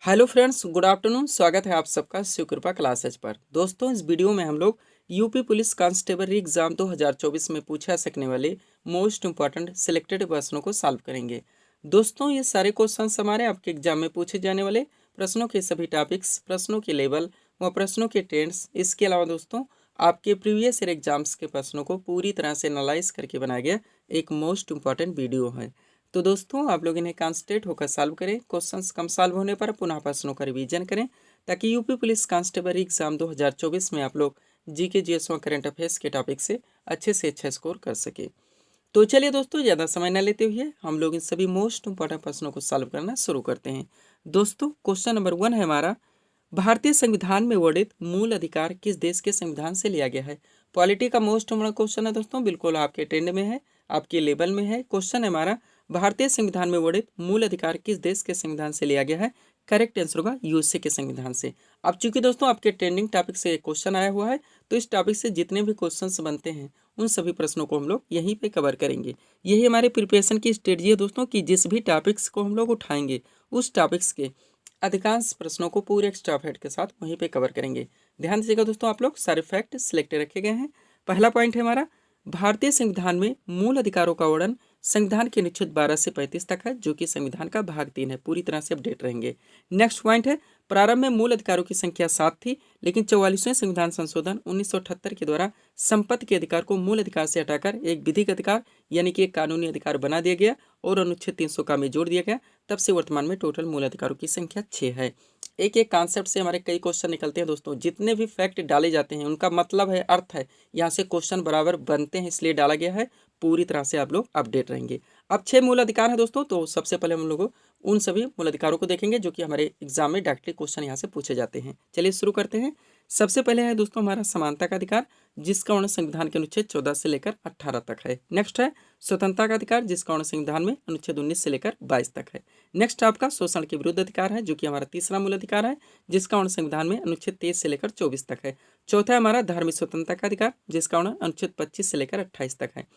Hello friends, good afternoon. स्वागत है आप सबका शिवकृपा क्लासेज पर। दोस्तों, इस वीडियो में हम लोग यूपी पुलिस कांस्टेबल एग्जाम 2024 में पूछा सकने वाले मोस्ट इंपॉर्टेंट सिलेक्टेड प्रश्नों को सॉल्व करेंगे। दोस्तों, ये सारे क्वेश्चन हमारे आपके एग्जाम में पूछे जाने वाले प्रश्नों के सभी टॉपिक्स, प्रश्नों के लेवल व प्रश्नों के ट्रेंड्स, इसके अलावा दोस्तों आपके प्रीवियस ईयर एग्जाम्स के प्रश्नों को पूरी तरह से एनालाइज करके बनाया गया एक मोस्ट इंपॉर्टेंट वीडियो है। तो दोस्तों, आप लोग इन्हें कॉन्सेंट्रेट होकर सॉल्व करें। क्वेश्चंस कम सॉल्व होने पर पुनः प्रश्नों का रिवीजन करें, ताकि यूपी पुलिस कांस्टेबल एग्जाम 2024 में आप लोग जीके जीएस व करंट अफेयर्स के टॉपिक से अच्छा स्कोर कर सके। तो चलिए दोस्तों, ज़्यादा समय न लेते हुए हम लोग इन सभी मोस्ट इंपॉर्टेंट प्रश्नों को सॉल्व करना शुरू करते हैं। दोस्तों, क्वेश्चन नंबर 1 है हमारा, भारतीय संविधान में वर्णित मूल अधिकार किस देश के संविधान से लिया गया है। पॉलिटी का मोस्ट इम्पोर्टेंट क्वेश्चन है दोस्तों, बिल्कुल आपके ट्रेंड में है, आपके लेवल में है। क्वेश्चन है हमारा, भारतीय संविधान में वर्णित मूल अधिकार किस देश के संविधान से लिया गया है। करेक्ट आंसर होगा यूएसए के संविधान से। अब चूंकि दोस्तों आपके ट्रेंडिंग टॉपिक से क्वेश्चन आया हुआ है, तो इस टॉपिक से जितने भी क्वेश्चंस बनते हैं उन सभी प्रश्नों को हम लोग यहीं पे कवर करेंगे। यही हमारे प्रिपरेशन की स्ट्रेटजी है दोस्तों, कि जिस भी टॉपिक्स को हम लोग उठाएंगे उस टॉपिक्स के अधिकांश प्रश्नों को पूरे एक्स्ट्रा फैक्ट के साथ वहीं पे कवर करेंगे। ध्यान दीजिएगा दोस्तों, आप लोग सारे फैक्ट सिलेक्ट रखे गए हैं। पहला पॉइंट है हमारा, भारतीय संविधान में मूल अधिकारों का वर्णन संविधान के अनुच्छेद 12 से 35 तक है, जो कि संविधान का भाग 3 है। पूरी तरह से अपडेट रहेंगे। नेक्स्ट पॉइंट है, प्रारंभ में मूल अधिकारों की संख्या 7 थी, लेकिन 44वें संविधान संशोधन 1978 के द्वारा संपत्ति के अधिकार को मूल अधिकार से हटाकर एक विधिक अधिकार यानी कि एक कानूनी अधिकार बना दिया गया और अनुच्छेद 300 का में जोड़ दिया गया। तब से वर्तमान में टोटल मूल अधिकारों की संख्या 6 है। एक एक कॉन्सेप्ट से हमारे कई क्वेश्चन निकलते हैं दोस्तों। जितने भी फैक्ट डाले जाते हैं उनका मतलब है, अर्थ है, यहाँ से क्वेश्चन बराबर बनते हैं, इसलिए डाला गया है। पूरी तरह से आप लोग अपडेट रहेंगे। अब 6 मूल अधिकार हैं दोस्तों, तो सबसे पहले हम लोग उन सभी मूल अधिकारों को देखेंगे जो कि हमारे एग्जाम में डायरेक्टली क्वेश्चन यहाँ से पूछे जाते हैं। चलिए शुरू करते हैं। सबसे पहले है दोस्तों हमारा समानता का अधिकार, जिसका वर्णन संविधान के अनुच्छेद 14 से लेकर 18 तक है। नेक्स्ट है स्वतंत्रता का अधिकार, जिसका वर्णन संविधान में अनुच्छेद 19 से लेकर 22 तक है। नेक्स्ट आपका शोषण के विरुद्ध अधिकार है, जो कि हमारा तीसरा मूल अधिकार है, जिसका वर्णन संविधान में अनुच्छेद 23 से लेकर 24 तक है। चौथा है हमारा धार्मिक स्वतंत्रता का अधिकार, जिसका वर्णन अनुच्छेद 25 से लेकर 28 तक है।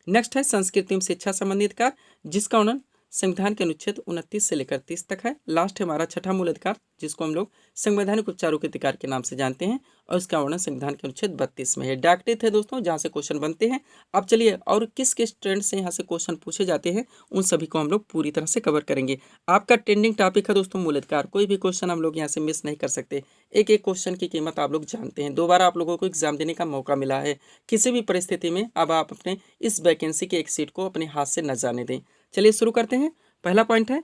नेक्स्ट है संस्कृति एवं शिक्षा संबंधी अधिकार, जिसका वर्णन संविधान के अनुच्छेद 29 से लेकर 30 तक है। लास्ट है हमारा छठा मूल अधिकार, जिसको हम लोग संवैधानिक उपचारों के अधिकार के नाम से जानते हैं, और इसका वर्णन संविधान के अनुच्छेद 32 में है। डायरेक्टली थे दोस्तों जहाँ से क्वेश्चन बनते हैं। अब चलिए, और किस किस ट्रेंड से यहाँ से क्वेश्चन पूछे जाते हैं उन सभी को हम लोग पूरी तरह से कवर करेंगे। आपका ट्रेंडिंग टॉपिक है दोस्तों मूल अधिकार, कोई भी क्वेश्चन हम लोग यहाँ से मिस नहीं कर सकते। एक एक क्वेश्चन की कीमत आप लोग जानते हैं। 2 बार आप लोगों को एग्जाम देने का मौका मिला है। किसी भी परिस्थिति में अब आप अपने इस वैकेंसी के एक सीट को अपने हाथ से न जाने दें। चलिए शुरू करते हैं। पहला पॉइंट है,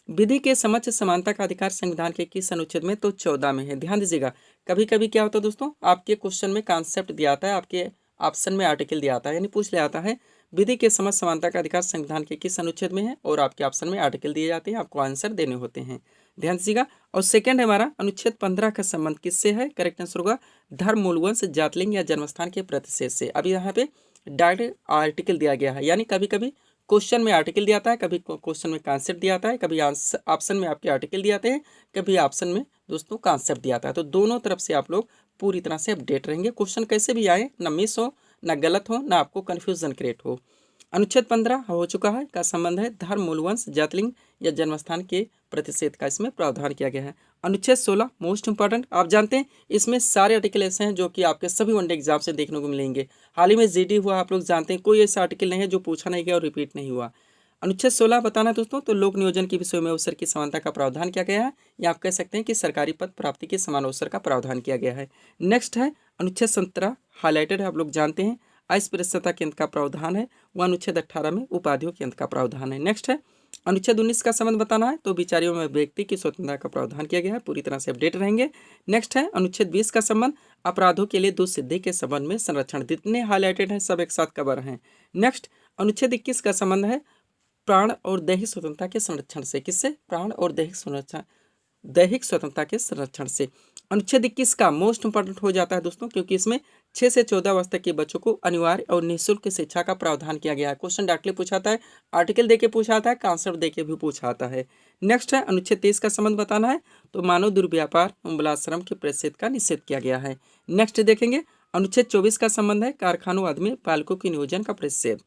विधि के समक्ष समानता का अधिकार संविधान के किस अनुच्छेद में, तो 14 में है। ध्यान दीजिएगा, कभी कभी क्या होता है दोस्तों, आपके क्वेश्चन में कॉन्सेप्ट दिया आता है, आपके ऑप्शन में आर्टिकल दिया आता है, यानी पूछ ले आता है विधि के समक्ष समानता का अधिकार संविधान के किस अनुच्छेद में है, और आपके ऑप्शन में आर्टिकल दिए जाते हैं, आपको आंसर देने होते हैं। ध्यान दीजिएगा। और सेकंड है हमारा, अनुच्छेद 15 का संबंध किससे है। करेक्ट आंसर होगा धर्म, मूलवंश, जातलिंग या जन्मस्थान के प्रतिशेष से। अभी यहाँ पे डायरेक्ट आर्टिकल दिया गया है, यानी कभी कभी क्वेश्चन में आर्टिकल दिया आता है, कभी क्वेश्चन में कॉन्सेप्ट दिया आता है, कभी ऑप्शन में आपके आर्टिकल दिए आते हैं, कभी ऑप्शन में दोस्तों कॉन्सेप्ट दिया आता है। तो दोनों तरफ से आप लोग पूरी तरह से अपडेट रहेंगे। क्वेश्चन कैसे भी आए, ना मिस हो, ना गलत हो, ना आपको कन्फ्यूजन क्रिएट हो। अनुच्छेद 15 हो चुका है, का संबंध है धर्म, मूलवंश, जातलिंग या जन्मस्थान के प्रतिषेध का इसमें प्रावधान किया गया है। अनुच्छेद 16 मोस्ट इंपॉर्टेंट, आप जानते हैं इसमें सारे आर्टिकल ऐसे हैं जो कि आपके सभी वनडे एग्जाम से देखने को मिलेंगे। हाल ही में जीडी हुआ, आप लोग जानते हैं, कोई ऐसा आर्टिकल नहीं है जो पूछा नहीं गया और रिपीट नहीं हुआ। अनुच्छेद 16 बताना दोस्तों, तो लोक नियोजन के विषय में अवसर की समानता का प्रावधान किया गया है, या आप कह सकते हैं कि सरकारी पद प्राप्ति के समान अवसर का प्रावधान किया गया है। नेक्स्ट है अनुच्छेद 17 हाईलाइटेड है, आप लोग जानते हैं अस्पृश्यता के अंत का प्रावधान है, वह अनुच्छेद 18 में उपाधियों के अंत का प्रावधान है। नेक्स्ट है अनुच्छेद 19 का संबंध बताना है, तो विचारियों में व्यक्ति की स्वतंत्रता का प्रावधान किया गया है। पूरी तरह से अपडेट रहेंगे। नेक्स्ट है अनुच्छेद 20 का संबंध अपराधों के लिए दुष्सिद्धि के संबंध में संरक्षण। जितने हाईलाइटेड हैं सब एक साथ कवर हैं। नेक्स्ट अनुच्छेद 21 का संबंध है प्राण और दैहिक स्वतंत्रता के संरक्षण से। किससे? प्राण और दैहिक स्वतंत्रता के संरक्षण से। अनुच्छेद 21 का मोस्ट इंपॉर्टेंट हो जाता है दोस्तों, क्योंकि इसमें 6 से 14 वर्ष तक के बच्चों को अनिवार्य और निःशुल्क शिक्षा का प्रावधान किया गया है। क्वेश्चन डायरेक्टली पूछा आता है, आर्टिकल देके पूछा आता है, कॉन्सेप्ट देके भी पूछा आता है। नेक्स्ट है अनुच्छेद 23 का संबंध बताना है, तो मानव दुर्व्यापार बलात्श्रम के प्रतिषेध का निषेध किया गया है। नेक्स्ट देखेंगे अनुच्छेद 24 का संबंध है कारखानों आदि में पालकों के नियोजन का प्रतिषेध।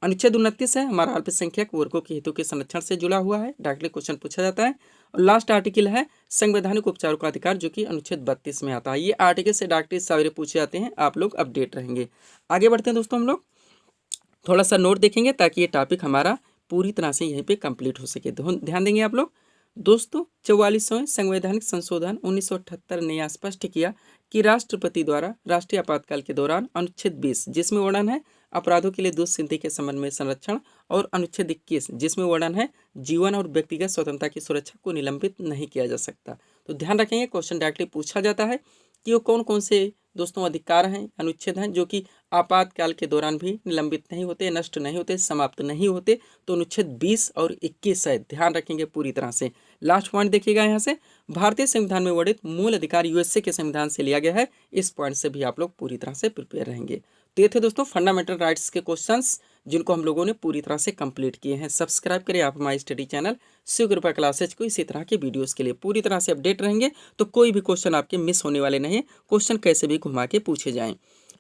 अनुच्छेद 29 है हमारा अल्पसंख्यक वर्गों के हितों के संरक्षण से जुड़ा हुआ है, डायरेक्टली क्वेश्चन पूछा जाता है। और लास्ट आर्टिकल है संवैधानिक उपचारों का अधिकार, जो कि अनुच्छेद 32 में आता है। ये आर्टिकल से डायरेक्टली सवाल पूछे जाते हैं, आप लोग अपडेट रहेंगे। आगे बढ़ते हैं दोस्तों, हम लोग थोड़ा सा नोट देखेंगे ताकि ये टॉपिक हमारा पूरी तरह से यहीं पे कंप्लीट हो सके। ध्यान देंगे आप लोग। दोस्तों 44वें संवैधानिक संशोधन 1978 ने यह स्पष्ट किया कि राष्ट्रपति द्वारा राष्ट्रीय आपातकाल के दौरान अनुच्छेद 20 जिसमें वर्णन है अपराधों के लिए दुष्सिद्धि के संबंध में संरक्षण, और अनुच्छेद 21 जिसमें वर्णन है जीवन और व्यक्तिगत स्वतंत्रता की सुरक्षा को निलंबित नहीं किया जा सकता। तो ध्यान रखेंगे, क्वेश्चन डायरेक्टली पूछा जाता है कि वो कौन कौन से दोस्तों अधिकार हैं, अनुच्छेद हैं जो कि आपातकाल के दौरान भी निलंबित नहीं होते, नष्ट नहीं होते, समाप्त नहीं होते। तो अनुच्छेद 20 और 21 है, ध्यान रखेंगे पूरी तरह से। लास्ट पॉइंट देखिएगा यहाँ से, भारतीय संविधान में वर्णित मूल अधिकार यूएसए के संविधान से लिया गया है। इस पॉइंट से भी आप लोग पूरी तरह से प्रिपेयर रहेंगे। तो ये थे दोस्तों फंडामेंटल राइट्स के क्वेश्चंस जिनको हम लोगों ने पूरी तरह से कंप्लीट किए हैं। सब्सक्राइब करें आप हमारी स्टडी चैनल शिव कृपा क्लासेज को, इसी तरह के वीडियोस के लिए पूरी तरह से अपडेट रहेंगे। तो कोई भी क्वेश्चन आपके मिस होने वाले नहीं, क्वेश्चन कैसे भी घुमा के पूछे जाएं।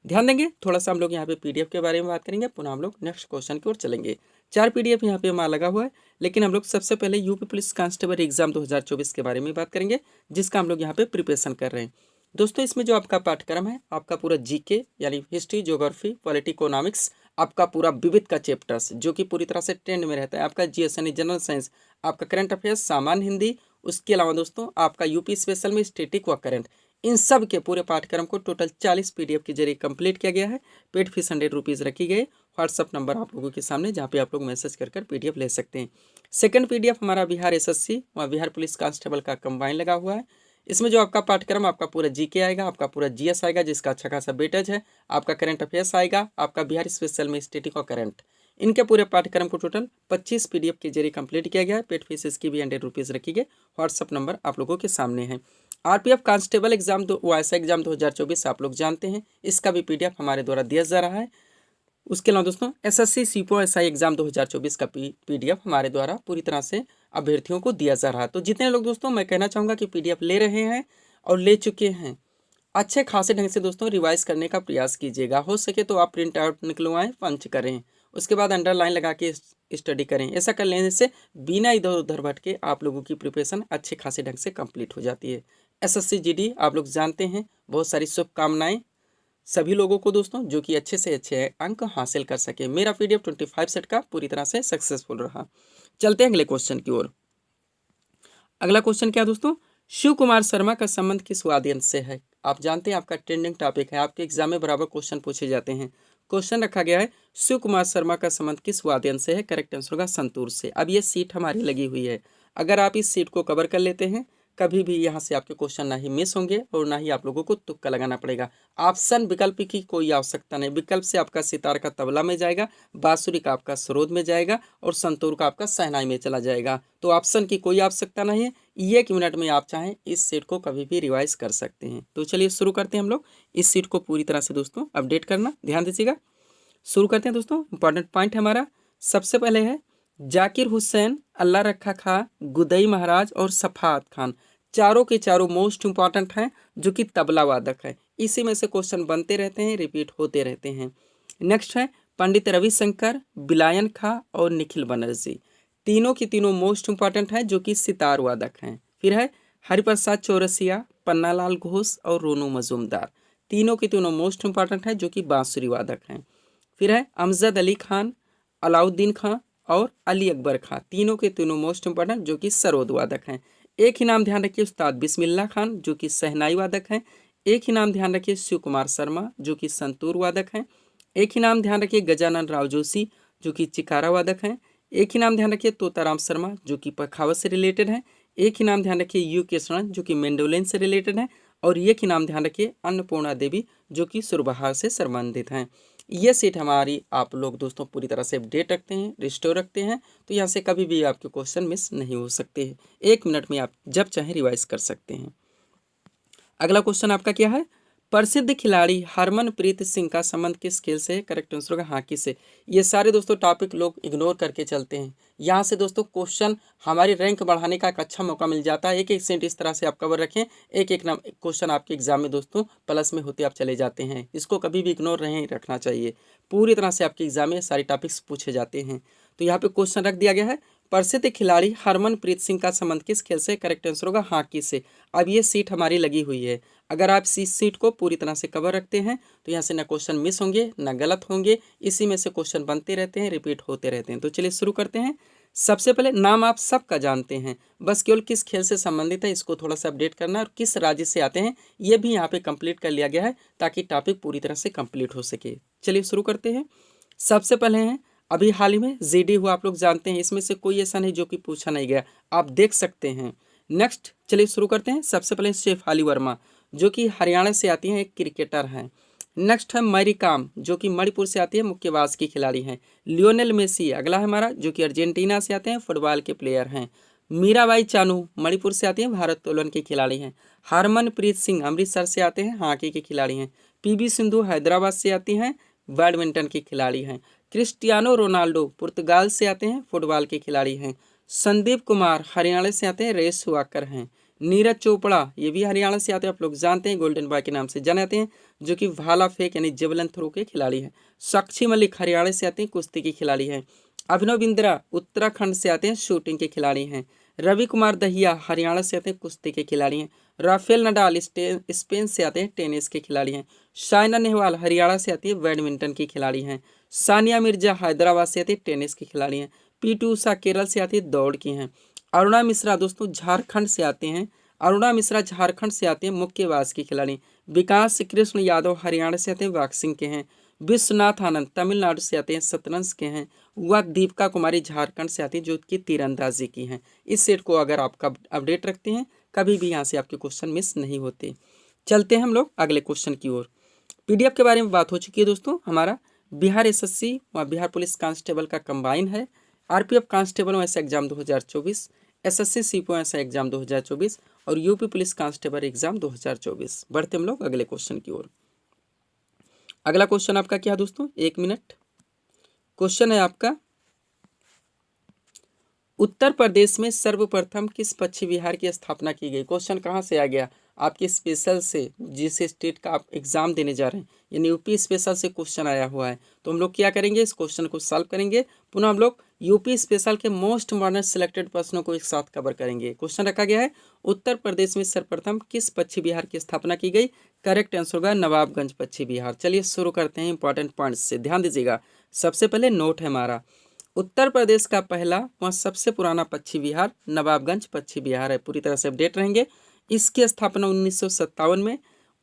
ध्यान देंगे। थोड़ा सा हम लोग यहाँ पे पीडीएफ के बारे में बात करेंगे, पुनः हम लोग नेक्स्ट क्वेश्चन की ओर चलेंगे। 4 पीडीएफ यहाँ पे हमारा लगा हुआ है, लेकिन हम लोग सबसे पहले यूपी पुलिस कांस्टेबल एग्जाम 2024 के बारे में बात करेंगे, जिसका हम लोग यहाँ पे प्रिपरेशन कर रहे हैं। दोस्तों इसमें जो आपका पाठ्यक्रम है, आपका पूरा जीके यानी हिस्ट्री, ज्योग्राफी, पॉलिटी, इकोनॉमिक्स, आपका पूरा विविध का चैप्टर्स जो कि पूरी तरह से ट्रेंड में रहता है, आपका जीएस यानी जनरल साइंस, आपका करंट अफेयर्स, सामान्य हिंदी, उसके अलावा दोस्तों आपका यूपी स्पेशल में स्टैटिक व करंट, इन सब के पूरे पाठ्यक्रम को टोटल 40 पीडीएफ के जरिए कंप्लीट किया गया है। पेड फीस 100 रुपीज़ रखी गई। व्हाट्सअप नंबर आप लोगों के सामने, जहाँ पे आप लोग मैसेज कर पीडीएफ ले सकते हैं। सेकंड पीडीएफ हमारा बिहार एसएससी व बिहार पुलिस कांस्टेबल का कंबाइन लगा हुआ है। इसमें जो आपका पाठ्यक्रम, आपका पूरा जीके आएगा, आपका पूरा जीएस आएगा जिसका अच्छा खासा वेटेज है, आपका करंट अफेयर्स आएगा, आपका बिहार स्पेशल में स्टैटिक और करंट, इनके पूरे पाठ्यक्रम को टोटल 25 पीडीएफ के जरिए कंप्लीट किया गया है। पेड फीस इसकी भी 100 रुपीज़ रखी गई। व्हाट्सअप नंबर आप लोगों के सामने है। आरपीएफ कांस्टेबल एग्जाम वायसा एग्जाम 2024 आप लोग जानते हैं, इसका भी पीडीएफ हमारे द्वारा दिया जा रहा है। उसके अलावा दोस्तों एसएससी सीपो एसआई एग्जाम 2024 का पीडीएफ हमारे द्वारा पूरी तरह से अभ्यर्थियों को दिया जा रहा है। तो जितने लोग दोस्तों, मैं कहना चाहूँगा कि पीडीएफ ले रहे हैं और ले चुके हैं, अच्छे खासे ढंग से दोस्तों रिवाइज करने का प्रयास कीजिएगा। हो सके तो आप प्रिंट आउट निकलवाएं, पंच करें, उसके बाद अंडरलाइन लगा के स्टडी करें। ऐसा कर लेने से बिना इधर उधर भटके आप लोगों की प्रिपरेशन अच्छे खासे ढंग से कंप्लीट हो जाती है। एसएससी जीडी आप लोग जानते हैं, बहुत सारी शुभकामनाएं सभी लोगों को दोस्तों जो कि अच्छे से अच्छे अंक हासिल कर सके। मेरा पीडीएफ 25 सेट का पूरी तरह से सक्सेसफुल रहा। चलते हैं अगले क्वेश्चन की ओर। अगला क्वेश्चन क्या दोस्तों, शिव कुमार शर्मा का संबंध किस वाद्ययंत्र से है? आप जानते हैं आपका ट्रेंडिंग टॉपिक है, आपके एग्जाम में बराबर क्वेश्चन पूछे जाते हैं। क्वेश्चन रखा गया है शिव कुमार शर्मा का संबंध किस वाद्ययंत्र से है? करेक्ट आंसर होगा संतूर से। अब ये सीट हमारी लगी हुई है, अगर आप इस सीट को कवर कर लेते हैं कभी भी यहाँ से आपके क्वेश्चन ना ही मिस होंगे और ना ही आप लोगों को तुक्का लगाना पड़ेगा। ऑप्शन विकल्प की कोई आवश्यकता नहीं, विकल्प से आपका सितार का तबला में जाएगा, बांसुरी का आपका सरोद में जाएगा और संतूर का आपका शहनाई में चला जाएगा। तो ऑप्शन की कोई आवश्यकता नहीं है। 1 मिनट में आप चाहें इस सीट को कभी भी रिवाइज कर सकते हैं। तो चलिए शुरू करते हैं हम लोग इस सीट को पूरी तरह से दोस्तों अपडेट करना, ध्यान दीजिएगा। शुरू करते हैं दोस्तों। इंपॉर्टेंट पॉइंट है हमारा, सबसे पहले है जाकिर हुसैन, अल्लाह रखा खां, गुदई महाराज और सफात खान, चारों के चारों मोस्ट इंपॉर्टेंट हैं जो कि तबला वादक है। इसी में से क्वेश्चन बनते रहते हैं, रिपीट होते रहते हैं। नेक्स्ट है पंडित रविशंकर, बिलायन खां और निखिल बनर्जी, तीनों की तीनों मोस्ट इंपॉर्टेंट हैं जो कि सितार वादक हैं। फिर है हरिप्रसाद चौरसिया, पन्नालाल घोष और रोनू मजूमदार, तीनों की तीनों मोस्ट इंपॉर्टेंट हैं जो कि बांसुरी वादक हैं। फिर है अमजद अली खान, अलाउद्दीन खां और अली अकबर खां, तीनों के तीनों मोस्ट इंपॉर्टेंट जो कि सरोद वादक हैं। एक ही नाम ध्यान रखिए उस्ताद बिस्मिल्लाह खान जो कि शहनाई वादक हैं। एक ही नाम ध्यान रखिए शिव कुमार शर्मा जो कि संतूर वादक हैं। एक ही नाम ध्यान रखिए गजानन राव जोशी जो कि चिकारा वादक हैं। एक ही नाम ध्यान रखिए तोताराम शर्मा जो कि पखावत से रिलेटेड है। एक ही नाम ध्यान रखिए यू के शरण जो कि मेंडोलिन से रिलेटेड है। और एक ही नाम ध्यान रखिए अन्नपूर्णा देवी जो कि सुरबहार से संबंधित हैं। ये सीट हमारी आप लोग दोस्तों पूरी तरह से अपडेट रखते हैं, रिस्टोर रखते हैं, तो यहाँ से कभी भी आपके क्वेश्चन मिस नहीं हो सकते हैं। 1 मिनट में आप जब चाहें रिवाइज कर सकते हैं। अगला क्वेश्चन आपका क्या है, प्रसिद्ध खिलाड़ी हरमनप्रीत सिंह का संबंध किस खेल से है? करेक्ट आंसर होगा हॉकी से। ये सारे दोस्तों टॉपिक लोग इग्नोर करके चलते हैं। यहाँ से दोस्तों क्वेश्चन हमारी रैंक बढ़ाने का एक अच्छा मौका मिल जाता है। एक एक सेंट इस तरह से आप कवर रखें, एक एक नाम क्वेश्चन आपके एग्जाम में दोस्तों प्लस में होते आप चले जाते हैं। इसको कभी भी इग्नोर नहीं रखना चाहिए, पूरी तरह से आपके एग्जाम में सारे टॉपिक्स पूछे जाते हैं। तो यहाँ पे क्वेश्चन रख दिया गया है, प्रसिद्ध खिलाड़ी हरमनप्रीत सिंह का संबंध किस खेल से? करेक्ट आंसर होगा हॉकी से। अब ये सीट हमारी लगी हुई है, अगर आप इस सीट को पूरी तरह से कवर रखते हैं तो यहाँ से ना क्वेश्चन मिस होंगे ना गलत होंगे, इसी में से क्वेश्चन बनते रहते हैं, रिपीट होते रहते हैं। तो चलिए शुरू करते हैं। सबसे पहले नाम आप सबका जानते हैं, बस केवल किस खेल से संबंधित है इसको थोड़ा सा अपडेट करना है, और किस राज्य से आते हैं ये भी यहाँ पे कंप्लीट कर लिया गया है ताकि टॉपिक पूरी तरह से कंप्लीट हो सके। चलिए शुरू करते हैं। सबसे पहले हैं अभी हाल ही में जीडी हुआ, आप लोग जानते हैं, इसमें से कोई ऐसा नहीं जो कि पूछा नहीं गया, आप देख सकते हैं। नेक्स्ट चलिए शुरू करते हैं। सबसे पहले शेफाली वर्मा जो कि हरियाणा से आती हैं, एक क्रिकेटर हैं। नेक्स्ट है मैरी कॉम जो कि मणिपुर से आती है, मुक्केबाज की खिलाड़ी हैं। लियोनेल मेसी अगला है हमारा जो कि अर्जेंटीना से आते हैं, फुटबॉल के प्लेयर हैं। मीराबाई चानू मणिपुर से आती हैं, भारोत्तोलन की खिलाड़ी हैं। हरमनप्रीत सिंह अमृतसर से आते हैं, हॉकी की खिलाड़ी हैं। पीवी सिंधु हैदराबाद से आती हैं, बैडमिंटन की खिलाड़ी हैं। क्रिस्टियानो रोनाल्डो पुर्तगाल से आते हैं, फुटबॉल के खिलाड़ी हैं। संदीप कुमार हरियाणा से आते हैं, रेस वाकर हैं। नीरज चोपड़ा ये भी हरियाणा से आते हैं, आप लोग जानते हैं, गोल्डन बॉय के नाम से जाने जाते हैं, जो कि भाला फेंक यानी जेवलिन थ्रो के खिलाड़ी हैं। साक्षी मलिक हरियाणा से आते हैं, कुश्ती की खिलाड़ी हैं। अभिनव बिंद्रा उत्तराखंड से आते हैं, शूटिंग के खिलाड़ी हैं। रवि कुमार दहिया हरियाणा से आते हैं, कुश्ती के खिलाड़ी हैं। राफेल नडाल स्पेन से आते हैं, टेनिस के खिलाड़ी हैं। साइना नेहवाल हरियाणा से आती है, बैडमिंटन की खिलाड़ी हैं। सानिया मिर्जा हैदराबाद से आती है, टेनिस की खिलाड़ी हैं। पी.टी. उषा केरल से आती है, दौड़ की हैं। अरुणा मिश्रा दोस्तों झारखंड से आते हैं, अरुणा मिश्रा झारखंड से आते हैं, मुक्केबाज की खिलाड़ी। विकास कृष्ण यादव हरियाणा से आते हैं, बॉक्सिंग के हैं। विश्वनाथ आनंद तमिलनाडु से आते हैं, शतरंज के हैं। वह दीपिका कुमारी झारखंड से आती है, जो कि तीरंदाजी की हैं। इस सेट को अगर आप अपडेट रखते हैं कभी भी यहाँ से आपके क्वेश्चन मिस नहीं होते। चलते हैं हम लोग अगले क्वेश्चन की ओर। पीडीएफ के बारे में बात हो चुकी है दोस्तों, हमारा बिहार एसएससी व बिहार पुलिस कांस्टेबल का कंबाइन है। आरपीएफ कांस्टेबल वैसा एग्जाम 2024, एसएससी सीपीओ वैसा एग्जाम 2024 और यूपी पुलिस कांस्टेबल एग्जाम 2024। बढ़ते हम लोग अगले क्वेश्चन की ओर। अगला क्वेश्चन आपका क्या है दोस्तों, 1 मिनट। क्वेश्चन है आपका, उत्तर प्रदेश में सर्वप्रथम किस पश्चिम विहार की स्थापना की गई? क्वेश्चन कहाँ से आ गया? आपके स्पेशल से, जिस स्टेट का आप एग्जाम देने जा रहे हैं, यानी यूपी स्पेशल से क्वेश्चन आया हुआ है। तो हम लोग क्या करेंगे, इस क्वेश्चन को सॉल्व करेंगे। पुनः हम लोग यूपी स्पेशल के मोस्ट इम्पॉर्टेंट सिलेक्टेड प्रश्नों को एक साथ कवर करेंगे। क्वेश्चन रखा गया है, उत्तर प्रदेश में सर्वप्रथम किस पश्चिम विहार की स्थापना की गई? करेक्ट आंसर होगा नवाबगंज पश्चिम विहार। चलिए शुरू करते हैं इंपॉर्टेंट पॉइंट्स से, ध्यान दीजिएगा। सबसे पहले नोट है हमारा, उत्तर प्रदेश का पहला व सबसे पुराना पश्चिम विहार नवाबगंज पश्चिम विहार है। पूरी तरह से अपडेट रहेंगे। इसकी स्थापना 1957 में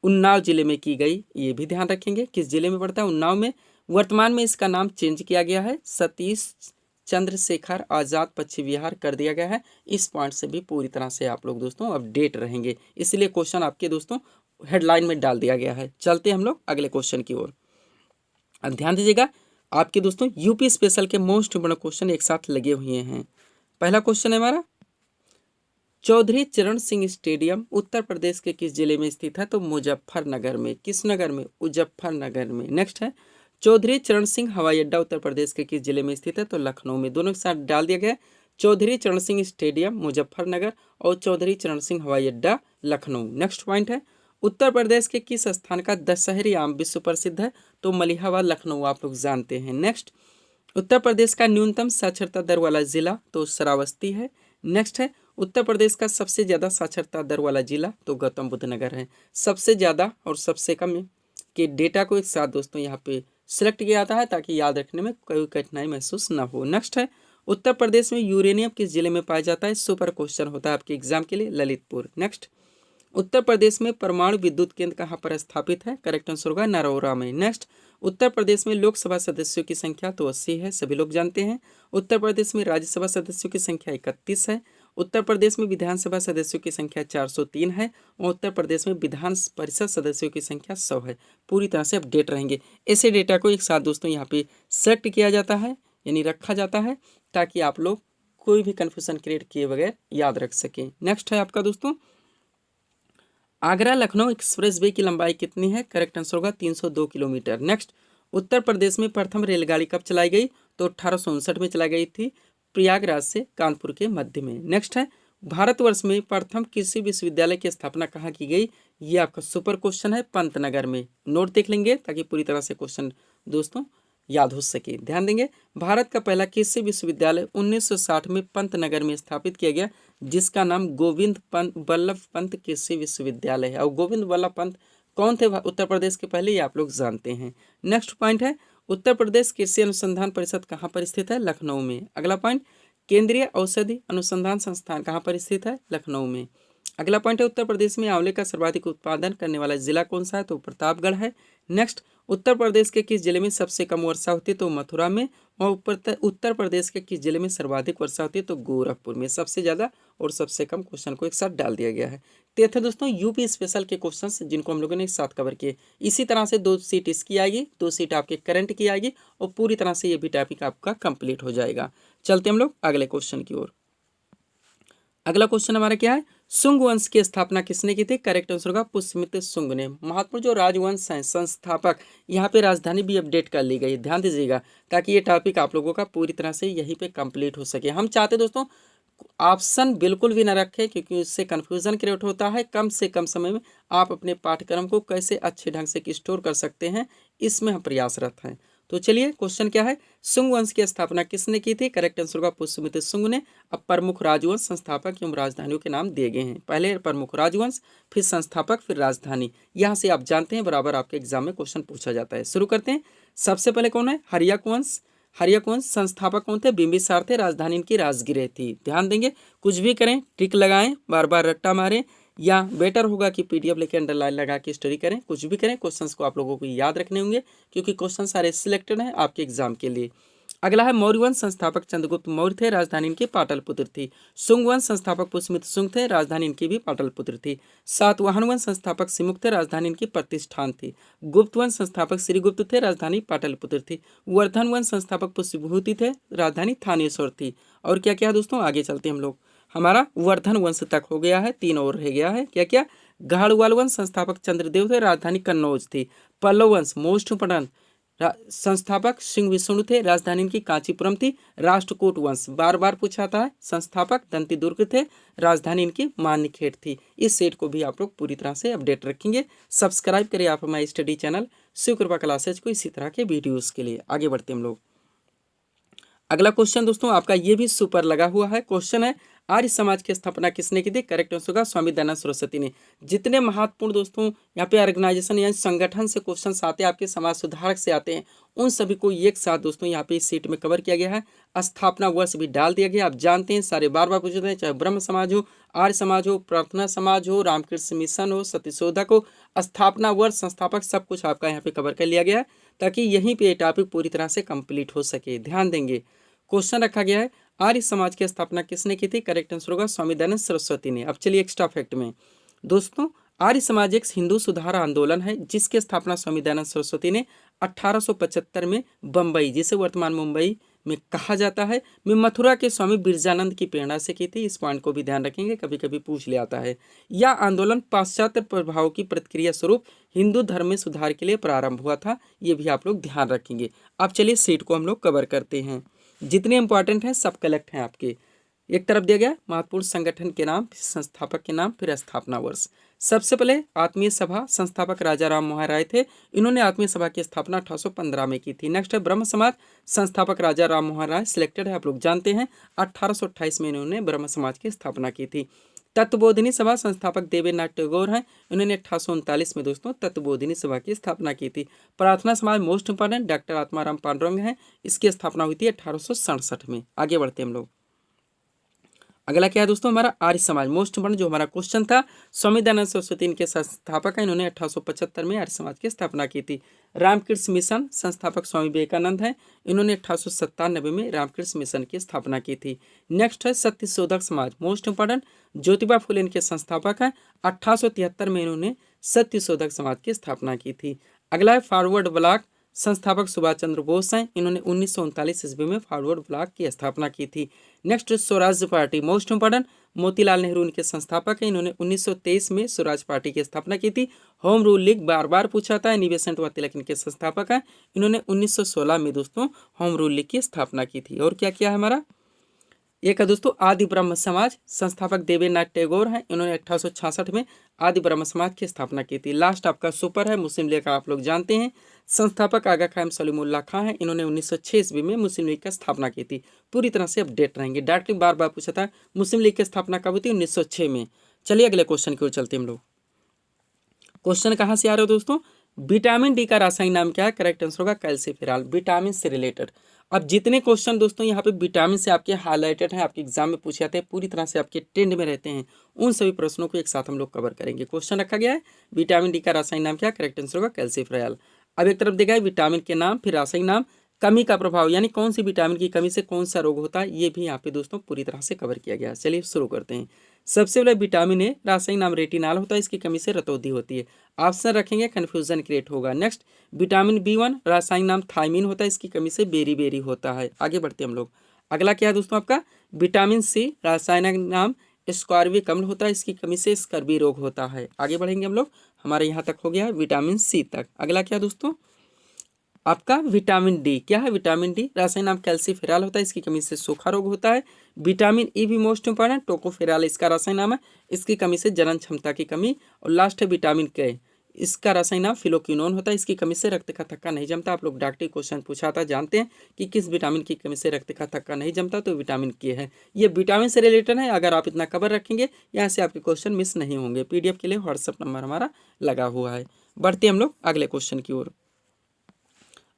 उन्नाव जिले में की गई, ये भी ध्यान रखेंगे किस जिले में पड़ता है, उन्नाव में। वर्तमान में इसका नाम चेंज किया गया है, सतीश चंद्रशेखर आज़ाद पश्चिम विहार कर दिया गया है। इस पॉइंट से भी पूरी तरह से आप लोग दोस्तों अपडेट रहेंगे, इसलिए क्वेश्चन आपके दोस्तों हेडलाइन में डाल दिया गया है। चलते हम लोग अगले क्वेश्चन की ओर। अब ध्यान दीजिएगा, आपके दोस्तों यूपी स्पेशल के मोस्ट इंपोर्टेंट क्वेश्चन एक साथ लगे हुए हैं। पहला क्वेश्चन है हमारा, चौधरी चरण सिंह स्टेडियम उत्तर प्रदेश के किस जिले में स्थित है? तो मुजफ्फरनगर में। किस नगर में? मुजफ्फरनगर में। नेक्स्ट है, चौधरी चरण सिंह हवाई अड्डा उत्तर प्रदेश के किस जिले में स्थित है? तो लखनऊ में। दोनों के साथ डाल दिया गया, चौधरी चरण सिंह स्टेडियम मुजफ्फरनगर और चौधरी चरण सिंह हवाई अड्डा लखनऊ। नेक्स्ट पॉइंट है, उत्तर प्रदेश के किस स्थान का दशहरी आम विश्व प्रसिद्ध है? तो मलिहाबाद लखनऊ, आप लोग जानते हैं। नेक्स्ट, उत्तर प्रदेश का न्यूनतम साक्षरता दर वाला जिला? तो श्रावस्ती है। नेक्स्ट है, उत्तर प्रदेश का सबसे ज़्यादा साक्षरता दर वाला जिला? तो गौतम बुद्ध नगर है। सबसे ज़्यादा और सबसे कम के डेटा को एक साथ दोस्तों यहाँ पे सिलेक्ट किया जाता है ताकि याद रखने में कोई कठिनाई महसूस ना हो। नेक्स्ट है, उत्तर प्रदेश में यूरेनियम किस जिले में पाया जाता है? सुपर क्वेश्चन होता है आपके एग्जाम के लिए, ललितपुर। नेक्स्ट, उत्तर प्रदेश में परमाणु विद्युत केंद्र कहाँ पर स्थापित है? करेक्ट आंसर होगा नरौरा में। नेक्स्ट, उत्तर प्रदेश में लोकसभा सदस्यों की संख्या तो 80 है, सभी लोग जानते हैं। उत्तर प्रदेश में राज्यसभा सदस्यों की संख्या 31 है। उत्तर प्रदेश में विधानसभा सदस्यों की संख्या 403 है और उत्तर प्रदेश में विधान परिषद सदस्यों की संख्या 100 है। पूरी तरह से अपडेट रहेंगे। ऐसे डेटा को एक साथ दोस्तों यहाँ पे सेलेक्ट किया जाता है, यानी रखा जाता है, ताकि आप लोग कोई भी कन्फ्यूजन क्रिएट किए बगैर याद रख सकें। नेक्स्ट है आपका दोस्तों, आगरा लखनऊ एक्सप्रेस वे की लंबाई कितनी है? करेक्ट आंसर होगा 302 किलोमीटर। नेक्स्ट, उत्तर प्रदेश में प्रथम रेलगाड़ी कब चलाई गई? तो 1859 में चलाई गई थी, प्रयागराज से कानपुर के मध्य में। नेक्स्ट है, भारतवर्ष में प्रथम कृषि विश्वविद्यालय की स्थापना कहाँ की गई? ये आपका सुपर क्वेश्चन है, पंतनगर में। नोट देख लेंगे ताकि पूरी तरह से क्वेश्चन दोस्तों याद हो सके। ध्यान देंगे, भारत का पहला कृषि विश्वविद्यालय 1960 में पंतनगर में स्थापित किया गया, जिसका नाम गोविंद पंत वल्लभ पंत कृषि विश्वविद्यालय है। और गोविंद वल्लभ पंत कौन थे उत्तर प्रदेश के पहले, ये आप लोग जानते हैं। नेक्स्ट पॉइंट है, उत्तर प्रदेश कृषि अनुसंधान परिषद कहाँ पर स्थित है, लखनऊ में। अगला पॉइंट, केंद्रीय औषधि अनुसंधान संस्थान कहाँ पर स्थित है, लखनऊ में। अगला पॉइंट है, उत्तर प्रदेश में आंवले का सर्वाधिक उत्पादन करने वाला जिला कौन सा है, तो प्रतापगढ़ है। नेक्स्ट, उत्तर प्रदेश के किस जिले में सबसे कम वर्षा होती है, तो मथुरा में। और उत्तर प्रदेश के किस जिले में सर्वाधिक वर्षा होती है, तो गोरखपुर में। सबसे ज़्यादा और सबसे कम क्वेश्चन को एक साथ डाल दिया गया है। तो ये थे दोस्तों यूपी स्पेशल के क्वेश्चंस, जिनको हम लोगों ने एक साथ कवर किए। इसी तरह से 2 सीट इसकी आएगी, 2 सीट आपके करंट की आएगी, और पूरी तरह से ये भी टॉपिक आपका कंप्लीट हो जाएगा। चलते हम लोग अगले क्वेश्चन की ओर। अगला क्वेश्चन हमारा क्या है, शुंग वंश की स्थापना किसने की थी, करेक्ट आंसर होगा पुष्यमित्र शुंग ने। महत्वपूर्ण जो राजवंश हैं संस्थापक, यहाँ पे राजधानी भी अपडेट कर ली गई, ध्यान दीजिएगा, ताकि ये टॉपिक आप लोगों का पूरी तरह से यहीं पे कंप्लीट हो सके। हम चाहते दोस्तों ऑप्शन बिल्कुल भी ना रखें, क्योंकि उससे कन्फ्यूजन क्रिएट होता है। कम से कम समय में आप अपने पाठ्यक्रम को कैसे अच्छे ढंग से स्टोर कर सकते हैं, इसमें हम प्रयासरत हैं। तो चलिए, क्वेश्चन क्या है, शुंग वंश की स्थापना किसने की थी, करेक्ट आंसर होगा पुष्यमित्र शुंग ने। अब प्रमुख राजवंश, संस्थापक एवं राजधानियों के नाम दिए गए हैं। पहले प्रमुख राजवंश, फिर संस्थापक, फिर राजधानी। यहाँ से आप जानते हैं बराबर आपके एग्जाम में क्वेश्चन पूछा जाता है। शुरू करते हैं। सबसे पहले कौन है, हर्यक वंश। हर्यक वंश संस्थापक कौन थे, बिंबिसार थे, राजधानी इनकी राजगृह थी। ध्यान देंगे, कुछ भी करें टिक लगाएं, बार बार रट्टा मारें, या बेटर होगा कि पीडीएफ लेके अंडरलाइन लगा के स्टडी करें। कुछ भी करें, क्वेश्चंस को आप लोगों को याद रखने होंगे, क्योंकि क्वेश्चन सारे सिलेक्टेड हैं आपके एग्जाम के लिए। अगला है मौर्य वंश, संस्थापक चंद्रगुप्त मौर्य थे, राजधानी इनकी पाटलिपुत्र थी। शुंग वंश संस्थापक पुष्यमित्र शुंग थे, राजधानी इनकी भी पाटलिपुत्र थी। सातवाहन वंश संस्थापक सिमुक थे, राजधानी इनकी प्रतिष्ठान थी। गुप्त वंश संस्थापक श्रीगुप्त थे, राजधानी पाटलिपुत्र थी। वर्धन वंश संस्थापक पुष्यभूति थे, राजधानी थानेश्वर थी। और क्या क्या दोस्तों, आगे चलते हम लोग, हमारा वर्धन वंश तक हो गया है, 3 और रह गया है। क्या क्या, गढ़वाल वंश संस्थापक चंद्रदेव थे, राजधानी कन्नौज थी। पल्लव वंश मोस्ट इंपोर्टेंट, संस्थापक सिंह विष्णु थे, राजधानी इनकी कांचीपुरम थी। राष्ट्रकूट वंश बार बार पूछाता है, संस्थापक दंती दुर्ग थे, राजधानी इनकी मान्यखेड़ थी। इस सेट को भी आप लोग पूरी तरह से अपडेट रखेंगे। सब्सक्राइब करिए आप हमारे स्टडी चैनल शिव कृपा क्लासेज को इसी तरह के वीडियोस के लिए। आगे बढ़ते हम लोग। अगला क्वेश्चन दोस्तों आपका ये भी सुपर लगा हुआ है। क्वेश्चन है, आर्य समाज की स्थापना किसने की थी, करेक्ट आंसर होगा स्वामी दयानंद सरस्वती ने। जितने महत्वपूर्ण दोस्तों यहाँ पे ऑर्गेनाइजेशन या संगठन से क्वेश्चन आते हैं, आपके समाज सुधारक से आते हैं, उन सभी को एक साथ दोस्तों यहाँ पे इस सीट में कवर किया गया है। स्थापना वर्ष भी डाल दिया गया। आप जानते हैं सारे बार बार पूछते हैं, चाहे ब्रह्म समाज हो, आर्य समाज हो, प्रार्थना समाज हो, रामकृष्ण मिशन हो, सत्यशोधक हो, स्थापना वर्ष, संस्थापक, सब कुछ आपका यहाँ पे कवर कर लिया गया है, ताकि यहीं पे टॉपिक पूरी तरह से कंप्लीट हो सके। ध्यान देंगे, क्वेश्चन रखा गया है, आर्य समाज की स्थापना किसने की थी, करेक्ट आंसर होगा स्वामी दयानंद सरस्वती ने। अब चलिए एक्स्ट्रा फैक्ट में दोस्तों, आर्य समाज एक हिंदू सुधार आंदोलन है, जिसकी स्थापना स्वामी दयानंद सरस्वती ने 1875 में बम्बई, जिसे वर्तमान मुंबई में कहा जाता है, में मथुरा के स्वामी बिरजानंद की प्रेरणा से की थी। इस पॉइंट को भी ध्यान रखेंगे, कभी कभी पूछ ले आता है। यह आंदोलन पाश्चात्य प्रभाव की प्रतिक्रिया स्वरूप हिंदू धर्म में सुधार के लिए प्रारंभ हुआ था। ये भी आप लोग ध्यान रखेंगे। अब चलिए सीट को हम लोग कवर करते हैं। जितने इंपॉर्टेंट हैं सब कलेक्ट हैं आपके। एक तरफ दिया गया महत्वपूर्ण संगठन के नाम, संस्थापक के नाम, फिर स्थापना वर्ष। सबसे पहले आत्मीय सभा, संस्थापक राजा राम मोहन राय थे। इन्होंने आत्मीय सभा की स्थापना 1815 में की थी। नेक्स्ट है ब्रह्म समाज, संस्थापक राजा राम मोहन राय, सिलेक्टेड है, आप लोग जानते हैं। 1828 में इन्होंने ब्रह्म समाज की स्थापना की थी। तत्वबोधिनी सभा, संस्थापक देवेंद्रनाथ टैगोर हैं, इन्होंने 1839 में दोस्तों तत्वबोधिनी सभा की स्थापना की थी। प्रार्थना समाज most important, doctor Atmaram Pandurang हैं, इसकी स्थापना हुई थी 1867 में। आगे बढ़ते हम लोग। अगला क्या है दोस्तों, हमारा आर्य समाज मोस्ट इंपॉर्टेंट, जो हमारा क्वेश्चन था। स्वामी दयानंद सरस्वती इनके संस्थापक हैं, इन्होंने 1875 में आर्य समाज की स्थापना की थी। रामकृष्ण मिशन, संस्थापक स्वामी विवेकानंद हैं, इन्होंने 1897 में रामकृष्ण मिशन की स्थापना की थी। नेक्स्ट है सत्यशोधक समाज मोस्ट इंपॉर्टेंट, ज्योतिबा फुले इनके संस्थापक हैं, 1873 में इन्होंने सत्यशोधक समाज की स्थापना की थी। अगला है फॉरवर्ड ब्लॉक, संस्थापक सुभाष चंद्र बोस हैं, इन्होंने 1939 ईस्वी में फॉरवर्ड ब्लॉक की स्थापना की थी। Next Swaraj party most important, Motilal Nehru इनके संस्थापक हैं, इन्होंने 1923 में स्वराज पार्टी की स्थापना की थी। होम रूल लीग बार बार पूछा था, निवेशन व तिलक इनके संस्थापक हैं, इन्होंने 1916 में दोस्तों होम रूल लीग की स्थापना की थी। और क्या क्या है हमारा, एक है दोस्तों आदि ब्रह्म समाज, संस्थापक देवेंद्रनाथ टैगोर हैं, इन्होंने 1866 में आदि ब्रह्म समाज की स्थापना की थी। लास्ट आपका सुपर है मुस्लिम लीग का, आप लोग जानते हैं, संस्थापक आगा खान सलीमुल्लाह खां हैं, इन्होंने 1906 ईस्वी में मुस्लिम लीग की स्थापना की थी। पूरी तरह से अपडेट रहेंगे, डायरेक्टली बार बार पूछा था मुस्लिम लीग की स्थापना कब हुई थी, 1906 में। चलिए अगले क्वेश्चन की ओर चलते हैं हम लोग। क्वेश्चन कहाँ से आ रहे हो दोस्तों, विटामिन डी का रासायनिक नाम क्या है, करेक्ट आंसर होगा कैल्सिफेरॉल, विटामिन से रिलेटेड। अब जितने क्वेश्चन दोस्तों यहाँ पे विटामिन से आपके हाईलाइटेड हैं, आपके एग्जाम में पूछे जाते हैं, पूरी तरह से आपके ट्रेंड में रहते हैं, उन सभी प्रश्नों को एक साथ हम लोग कवर करेंगे। क्वेश्चन रखा गया है विटामिन डी का रासायनिक नाम क्या, करेक्ट आंसर होगा कैल्सिफेरॉल। अब एक तरफ देखा है विटामिन के नाम, फिर रासायनिक नाम, कमी का प्रभाव यानी कौन सी विटामिन की कमी से कौन सा रोग होता है, ये भी यहाँ पे दोस्तों पूरी तरह से कवर किया गया है। चलिए शुरू करते हैं। सबसे पहले विटामिन ए, रासायनिक नाम रेटिनाल होता है, इसकी कमी से रतौंधी होती है। ऑप्शन रखेंगे कन्फ्यूजन क्रिएट होगा। नेक्स्ट विटामिन बी1, रासायनिक नाम थायमीन होता है, इसकी कमी से बेरी बेरी होता है। आगे बढ़ते हम लोग। अगला क्या है दोस्तों आपका विटामिन सी, रासायनिक नाम स्क्वार्विक अम्ल होता है, इसकी कमी से स्कर्वी रोग होता है। आगे बढ़ेंगे हम लोग, हमारे यहाँ तक हो गया है विटामिन सी तक। अगला क्या दोस्तों आपका विटामिन डी, क्या है विटामिन डी, रासायनिक नाम कैल्सिफेरॉल होता है, इसकी कमी से सूखा रोग होता है। विटामिन ई भी मोस्ट इंपॉर्टेंट, टोकोफेरॉल इसका रासायनिक नाम है, इसकी कमी से जनन क्षमता की कमी। और लास्ट है विटामिन के, इसका रासायनिक नाम फिलोक्विनोन होता है, इसकी कमी से रक्त का थक्का नहीं जमता। आप लोग डॉक्टरी क्वेश्चन पूछा था, जानते हैं कि किस विटामिन की कमी से रक्त का थक्का नहीं जमता, तो विटामिन के है। ये विटामिन से रिलेटेड है, अगर आप इतना कवर रखेंगे यहाँ से आपके क्वेश्चन मिस नहीं होंगे। पीडीएफ के लिए व्हाट्सअप नंबर हमारा लगा हुआ है। बढ़ते हम लोग अगले क्वेश्चन की ओर।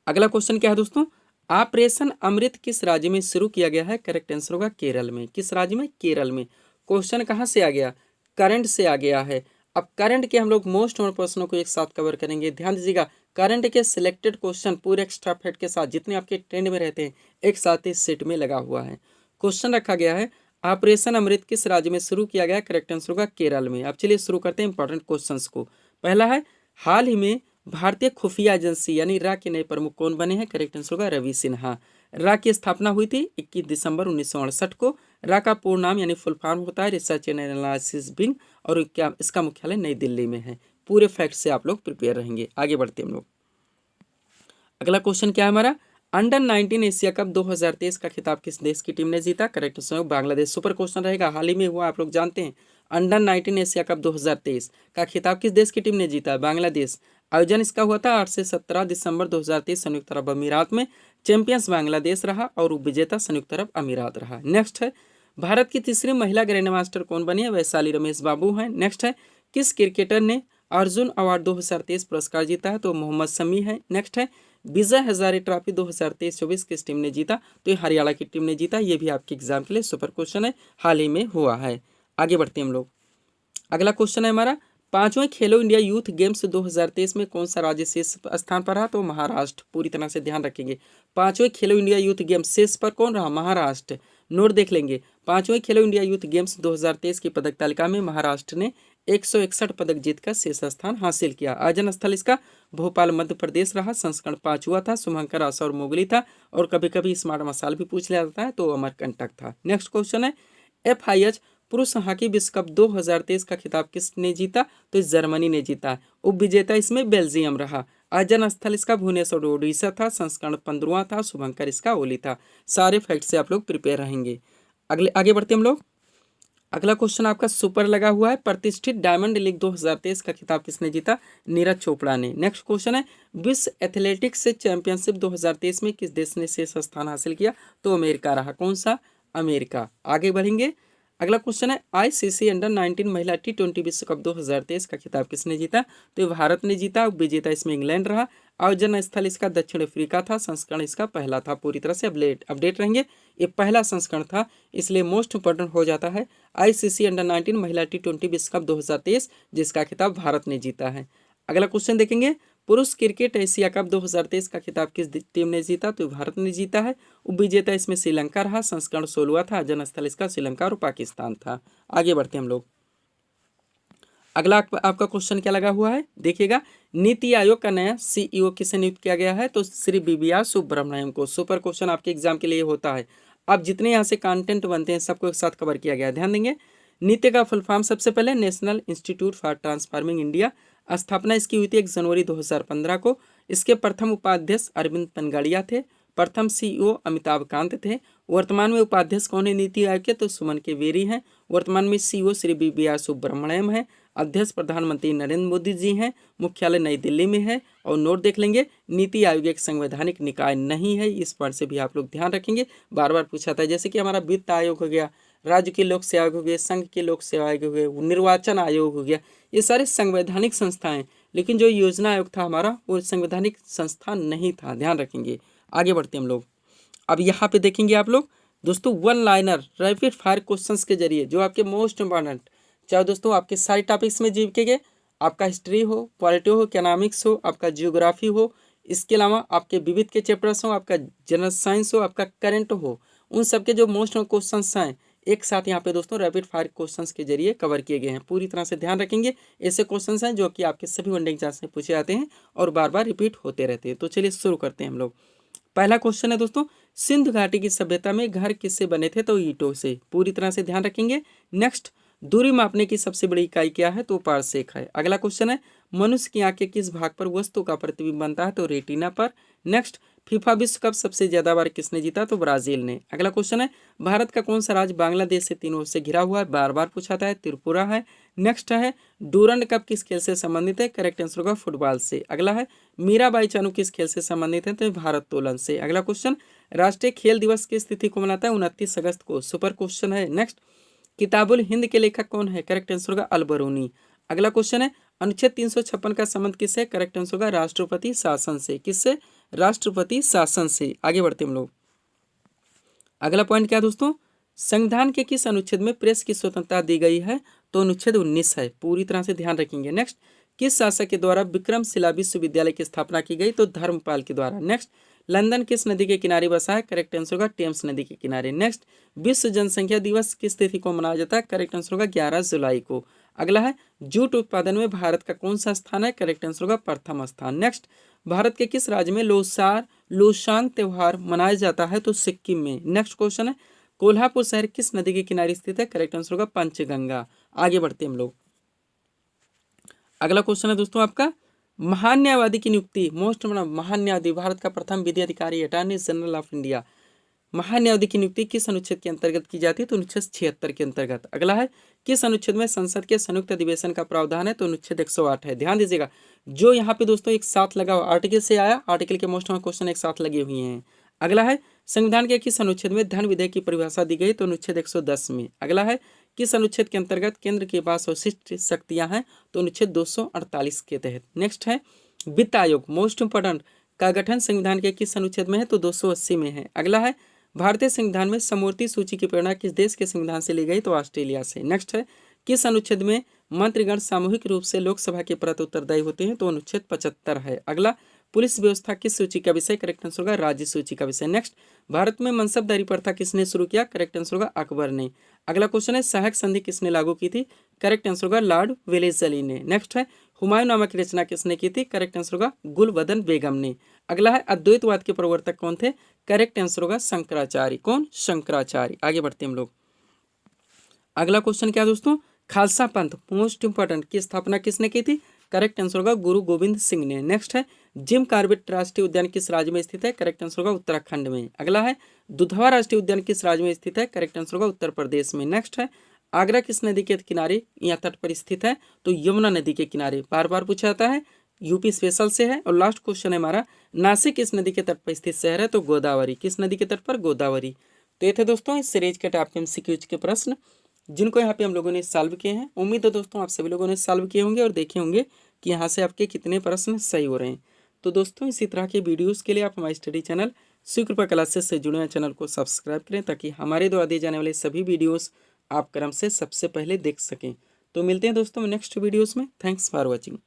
अगला क्वेश्चन क्या है दोस्तों, ऑपरेशन अमृत किस राज्य में शुरू किया गया है, करेक्ट आंसर होगा केरल में। किस राज्य में, केरल में। क्वेश्चन कहाँ से आ गया, करंट से आ गया है। अब करंट के हम लोग मोस्ट और प्रश्नों को एक साथ कवर करेंगे, ध्यान दीजिएगा। करंट के सिलेक्टेड क्वेश्चन पूरे एक्स्ट्रा फैक्ट के साथ जितने आपके ट्रेंड में रहते हैं एक साथ इस सेट में लगा हुआ है। क्वेश्चन रखा गया है ऑपरेशन अमृत किस राज्य में शुरू किया गया, करेक्ट आंसर होगा केरल में। अब चलिए शुरू करते हैं इंपॉर्टेंट क्वेश्चन को। पहला है हाल ही में भारतीय खुफिया एजेंसी यानी रा के नए प्रमुख कौन बने हैं, करेक्ट आंसर होगा रवि सिन्हा। रा की स्थापना हुई थी 21 दिसंबर 1968 को। रा का पूर्ण नाम यानी फुल फॉर्म होता है रिसर्च एंड एनालिसिस विंग, और क्या इसका मुख्यालय नई दिल्ली में है। पूरे फैक्ट से आप लोग प्रिपेयर रहेंगे। आगे बढ़ते हम लोग। अगला क्वेश्चन क्या है हमारा, अंडर 19 एशिया कप 2023 का खिताब किस देश की टीम ने जीता, correct answer Bangladesh. Super question रहेगा, हाल ही में हुआ, आप लोग जानते हैं। अंडर 19 एशिया कप 2023 का खिताब किस देश की टीम ने जीता, बांग्लादेश। आयोजन इसका हुआ था 8 से 17 दिसंबर 2023 संयुक्त अरब अमीरात में। चैंपियंस बांग्लादेश रहा और उपविजेता संयुक्त अरब अमीरात रहा। नेक्स्ट है भारत की तीसरी महिला ग्रैंड मास्टर कौन बनी है, वैशाली रमेश बाबू हैं। नेक्स्ट है किस क्रिकेटर ने अर्जुन अवार्ड 2023 पुरस्कार जीता है, तो मोहम्मद शमी है। नेक्स्ट है विजय हजारे ट्रॉफी 2023-24 किस टीम ने जीता, तो ये हरियाणा की टीम ने जीता। ये भी आपके एग्जाम के लिए सुपर क्वेश्चन है, हाल ही में हुआ है। आगे बढ़ते हैं हम लोग। अगला क्वेश्चन है हमारा, पांचवें खेलो इंडिया यूथ गेम्स 2023 में कौन सा राज्य शीर्ष स्थान पर रहा, तो महाराष्ट्र। पूरी तरह से ध्यान रखेंगे, पांचवें खेलो इंडिया यूथ गेम्स शीर्ष पर कौन रहा, महाराष्ट्र। नोट देख लेंगे, पांचवें खेलो इंडिया यूथ गेम्स 2023 की पदक तालिका में महाराष्ट्र ने 161 पदक जीतकर शीर्ष स्थान हासिल किया। आयोजन स्थल इसका भोपाल मध्य प्रदेश रहा। संस्करण 5 हुआ था, शुभंकर आशा और मोगली था, और कभी कभी स्मार्ट मसाल भी पूछ लिया जाता है, तो अमरकंटक था। नेक्स्ट क्वेश्चन है FIH पुरुष हॉकी विश्व कप 2023 का खिताब किसने जीता, तो जर्मनी ने जीता। उप विजेता इसमें बेल्जियम रहा। आयोजन स्थल इसका भुवनेश्वर ओडिशा था। संस्करण 15वां था। शुभंकर इसका ओली था। सारे फैक्ट से आप लोग प्रिपेयर रहेंगे। आगे बढ़ते हम लोग। अगला क्वेश्चन आपका सुपर लगा हुआ है, प्रतिष्ठित डायमंड लीग 2023 का खिताब किसने जीता, नीरज चोपड़ा ने। नेक्स्ट क्वेश्चन है विश्व एथलेटिक्स चैंपियनशिप 2023 में किस देश ने शीर्ष स्थान हासिल किया, तो अमेरिका रहा। कौन सा, अमेरिका। आगे बढ़ेंगे। अगला क्वेश्चन है ICC अंडर 19 महिला T20 विश्व कप 2023 का खिताब किसने जीता, तो भारत ने जीता। विजेता इसमें इंग्लैंड रहा। आयोजन स्थल इसका दक्षिण अफ्रीका था। संस्करण इसका पहला था। पूरी तरह से अपडेट रहेंगे, ये पहला संस्करण था इसलिए मोस्ट इंपॉर्टेंट हो जाता है। ICC अंडर 19 महिला T20 विश्व कप 2023 जिसका खिताब भारत ने जीता है। अगला क्वेश्चन देखेंगे, पुरुष क्रिकेट एशिया कप 2023 का खिताब किस टीम ने जीता, तो भारत ने जीता है। उपविजेता इसमें श्रीलंका रहा। संस्करण 16वां था। आयोजन स्थल इसका श्रीलंका और पाकिस्तान था। आगे बढ़ते हम लोग। अगला आपका क्वेश्चन क्या लगा हुआ है, देखिएगा। नीति आयोग का नया CEO किसे नियुक्त किया गया है, तो श्री BVR सुब्रमण्यम को। सुपर क्वेश्चन आपके एग्जाम के लिए होता है। अब जितने यहाँ से कंटेंट बनते हैं सबको एक साथ कवर किया गया है, ध्यान देंगे। नीति का फुल फॉर्म सबसे पहले national institute for transforming India. स्थापना इसकी हुई थी 1 जनवरी 2015 को। इसके प्रथम उपाध्यक्ष अरविंद पनगड़िया थे। प्रथम CEO अमिताभ कांत थे। वर्तमान में उपाध्यक्ष कौन है नीति आयोग के, तो सुमन के वेरी हैं। वर्तमान में CEO श्री BVR सुब्रमण्यम है। अध्यक्ष प्रधानमंत्री नरेंद्र मोदी जी हैं। मुख्यालय नई दिल्ली में है। और नोट देख लेंगे, नीति आयोग एक संवैधानिक निकाय नहीं है, इस पर से भी आप लोग ध्यान रखेंगे, बार बार पूछा था। जैसे कि हमारा वित्त आयोग हो गया, राज्य के लोक सेवा आयोग हो गए, संघ के लोक सेवा आयोग हो गए, निर्वाचन आयोग हो गया, ये सारे संवैधानिक संस्थाएं, लेकिन जो योजना आयोग था हमारा वो संवैधानिक संस्था नहीं था, ध्यान रखेंगे। आगे बढ़ते हम लोग। अब यहाँ पे देखेंगे आप लोग दोस्तों, one liner rapid fire questions के जरिए जो आपके मोस्ट इंपॉर्टेंट, चाहे दोस्तों आपके सारे टॉपिक्स में जीके के, आपका हिस्ट्री हो, पॉलिटी हो, इकोनॉमिक्स हो, आपका जियोग्राफी हो, इसके अलावा आपके विविध के चैप्टर्स हो, आपका जनरल साइंस हो, आपका करंट हो, उन सब के जो मोस्ट क्वेश्चंस हैं एक साथ यहाँ पे दोस्तों रैपिड फायर क्वेश्चंस के जरिए कवर किए गए हैं। पूरी तरह से ध्यान रखेंगे, ऐसे क्वेश्चंस हैं जो कि आपके सभी वनडे एग्जाम्स में पूछे जाते हैं और बार बार रिपीट होते रहते हैं। तो चलिए शुरू करते हैं हम लोग। पहला क्वेश्चन है दोस्तों, सिंधु घाटी की सभ्यता में घर किससे बने थे, तो ईंटों से। पूरी तरह से ध्यान रखेंगे। नेक्स्ट, दूरी मापने की सबसे बड़ी इकाई क्या है, तो पारसेक है। अगला क्वेश्चन है, मनुष्य की आंखें किस भाग पर वस्तु का प्रतिबिंब बनता है, तो रेटिना पर। नेक्स्ट, फीफा विश्व कप सबसे ज्यादा बार किसने जीता, तो ब्राजील ने। अगला क्वेश्चन है, भारत का कौन सा राज्य बांग्लादेश से तीनों ओर से घिरा हुआ है, बार बार पूछा था, त्रिपुरा है। नेक्स्ट है, डूरंड कप किस खेल से संबंधित है, करेक्ट आंसर होगा फुटबॉल से। अगला है, मीराबाई चानू किस खेल से संबंधित है, तो भारोत्तोलन से। अगला क्वेश्चन, राष्ट्रीय खेल दिवस किस तिथि को मनाता है, 29 अगस्त को। सुपर क्वेश्चन है। नेक्स्ट, किताबुल हिंद के लेखक कौन है, करेक्ट आंसर होगा अलबरूनी। अगला क्वेश्चन है, अनुच्छेद 356 का संबंध किससे, करेक्ट आंसर होगा राष्ट्रपति शासन से। किससे, राष्ट्रपति शासन से। आगे बढ़ते हम लोग। अगला पॉइंट क्या दोस्तों, संविधान के किस अनुच्छेद में प्रेस की स्वतंत्रता दी गई है, तो अनुच्छेद 19 है। पूरी तरह से ध्यान रखेंगे। नेक्स्ट, किस शासक के द्वारा विक्रमशिला विश्वविद्यालय की स्थापना की गई, तो धर्मपाल के द्वारा। नेक्स्ट, लंदन किस नदी के किनारे बसा है, करेक्ट आंसर होगा टेम्स नदी के किनारे। नेक्स्ट, विश्व जनसंख्या दिवस किस तिथि को मनाया जाता है, करेक्ट आंसर होगा 11 जुलाई को। अगला है, जूट उत्पादन में भारत का कौन सा स्थान है, करेक्ट आंसर होगा प्रथम स्थान। नेक्स्ट, भारत के किस राज्य में लोसार त्योहार मनाया जाता है, तो सिक्किम में। नेक्स्ट क्वेश्चन है, कोल्हापुर शहर किस नदी के किनारे स्थित है, करेक्ट आंसर होगा पंचगंगा। आगे बढ़ते हम लोग। अगला क्वेश्चन है दोस्तों आपका, महान न्यायवादी की नियुक्ति, मोस्ट महान न्यायाधीश, भारत का प्रथम विधि अधिकारी, अटॉर्नी जनरल ऑफ इंडिया, महान न्यायाधीश की नियुक्ति किस अनुच्छेद के अंतर्गत की जाती है, तो अनुच्छेद 76 के अंतर्गत। अगला है, किस अनुच्छेद में संसद के संयुक्त अधिवेशन का प्रावधान है, तो अनुच्छेद 108 है। ध्यान दीजिएगा, जो यहाँ पे दोस्तों एक साथ लगा हुआ आर्टिकल से आया, आर्टिकल के मोस्ट क्वेश्चन एक साथ लगे हुए हैं। अगला है, संविधान के किस अनुच्छेद में धन विधेयक की परिभाषा दी गई, तो अनुच्छेद 110 में। अगला है, किस अनुच्छेद के अंतर्गत केंद्र के पास अवशिष्ट शक्तियां हैं, तो अनुच्छेद 248 के तहत। नेक्स्ट है, वित्त आयोग मोस्ट इंपोर्टेंट का गठन संविधान के किस अनुच्छेद में है, तो 280 में है। अगला है, भारतीय संविधान में समवर्ती सूची की प्रेरणा किस देश के संविधान से ली गई, तो ऑस्ट्रेलिया से। नेक्स्ट है, किस अनुच्छेद में मंत्रीगण सामूहिक रूप से लोकसभा के प्रति उत्तरदायी होते हैं, तो अनुच्छेद 75 है। अगला, पुलिस व्यवस्था किस सूची का विषय, करेक्ट आंसर होगा राज्य सूची का विषय। नेक्स्ट, भारत में मनसबदारी प्रथा किसने शुरू किया, करेक्ट आंसर होगा अकबर ने। अगला क्वेश्चन है, सहायक संधि किसने लागू की थी, करेक्ट आंसर होगा लॉर्ड वेलेस्ली ने। नेक्स्ट है, हुमायूं नामा की रचना किसने की थी, करेक्ट आंसर होगा गुलबदन बेगम ने। अगला है, अद्वैतवाद के प्रवर्तक कौन थे, करेक्ट आंसर होगा शंकराचार्य। कौन, शंकराचार्य। आगे बढ़ते हम लोग। अगला क्वेश्चन क्या दोस्तों, खालसा पंथ मोस्ट इंपोर्टेंट की स्थापना किसने की थी, करेक्ट आंसर होगा गुरु गोविंद सिंह ने। नेक्स्ट है, जिम कॉर्बेट राष्ट्रीय उद्यान किस राज्य में स्थित है, करेक्ट आंसर होगा उत्तराखंड में। अगला है, दुधवा राष्ट्रीय उद्यान किस राज्य में स्थित है, करेक्ट आंसर होगा उत्तर प्रदेश में। नेक्स्ट है, आगरा किस नदी के किनारे या तट पर स्थित है, तो यमुना नदी के किनारे, बार बार पूछा जाता है, यूपी स्पेशल से है। और लास्ट क्वेश्चन है हमारा, नासिक किस नदी के तट पर स्थित शहर है, तो गोदावरी। किस नदी के तट पर, गोदावरी। तो ये थे दोस्तों इस सीरीज के टॉप MCQ के प्रश्न जिनको यहाँ पे हम लोगों ने सॉल्व किए हैं। उम्मीद है दोस्तों आप सभी लोगों ने सॉल्व किए होंगे और देखे होंगे कि यहाँ से आपके कितने प्रश्न सही हो रहे हैं। तो दोस्तों इसी तरह के वीडियोस के लिए आप हमारे स्टडी चैनल शिवकृपा क्लासेस से जुड़े हुए चैनल को सब्सक्राइब करें ताकि हमारे द्वारा दिए जाने वाले सभी वीडियोस आप क्रम से सबसे पहले देख सकें। तो मिलते हैं दोस्तों नेक्स्ट वीडियोस में। Thanks for watching.